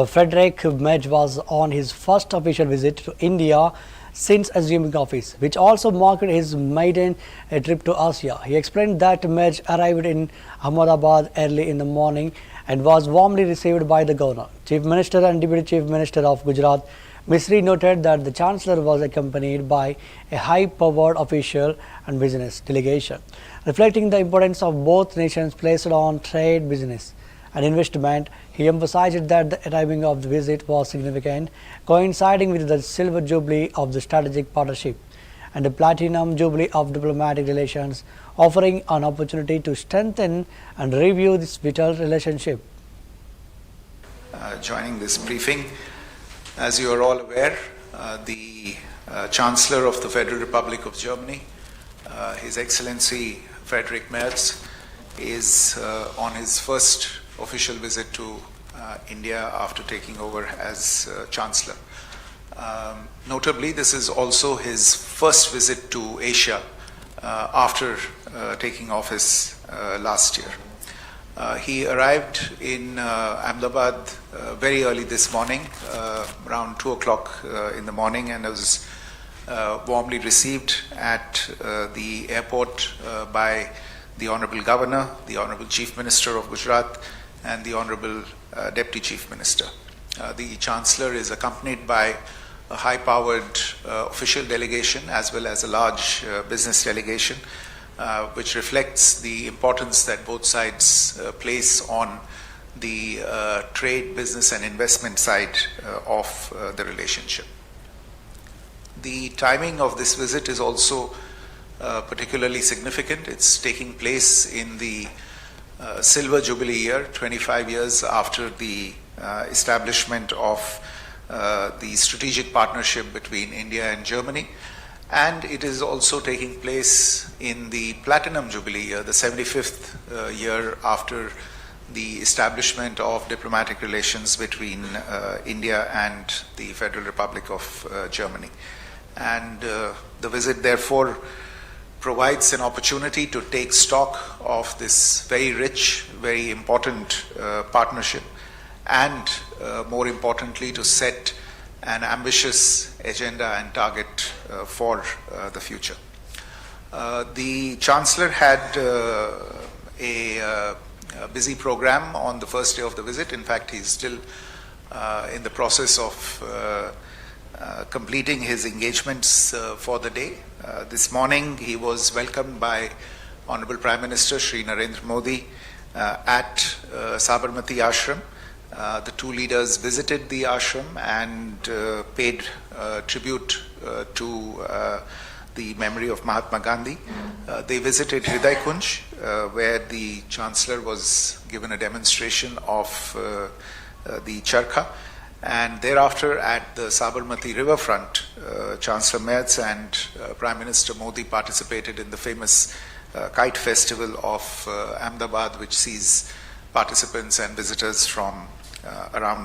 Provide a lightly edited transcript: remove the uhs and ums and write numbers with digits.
Frederick Medj was on his first official visit to India since assuming office, which also marked his maiden trip to Asia. He explained that Medj arrived in Ahmedabad early in the morning and was warmly received by the governor, Chief Minister and Deputy Chief Minister of Gujarat. Misri noted that the Chancellor was accompanied by a high-powered official and business delegation, reflecting the importance of both nations placed on trade, business and investment. He emphasized that the timing of the visit was significant, coinciding with the silver jubilee of the strategic partnership and the platinum jubilee of diplomatic relations, offering an opportunity to strengthen and review this vital relationship. Joining this briefing, as you are all aware, the Chancellor of the Federal Republic of Germany, His Excellency Frederick Merz, is on his first official visit to India after taking over as Chancellor. Notably, this is also his first visit to Asia after taking office last year. He arrived in Ahmedabad very early this morning, around 2 o'clock in the morning, and was warmly received at the airport by the Honorable Governor, the Honorable Chief Minister of Gujarat, and the Honorable Deputy Chief Minister. The Chancellor is accompanied by a high-powered official delegation as well as a large business delegation, which reflects the importance that both sides place on the trade, business and investment side of the relationship. The timing of this visit is also particularly significant. It's taking place in the Silver Jubilee year, 25 years after the establishment of the strategic partnership between India and Germany. And it is also taking place in the Platinum Jubilee year, the 75th year after the establishment of diplomatic relations between India and the Federal Republic of Germany. And the visit, therefore, provides an opportunity to take stock of this very rich, very important partnership, and more importantly, to set an ambitious agenda and target for the future. The Chancellor had a busy program on the first day of the visit. In fact, he's still in the process of completing his engagements for the day. This morning, he was welcomed by Honorable Prime Minister Shri Narendra Modi at Sabarmati Ashram. The two leaders visited the ashram and paid tribute to the memory of Mahatma Gandhi. They visited Hriday Kunj, where the Chancellor was given a demonstration of the charkha. And thereafter, at the Sabarmati riverfront, Chancellor Merz and Prime Minister Modi participated in the famous kite festival of Ahmedabad, which sees participants and visitors from around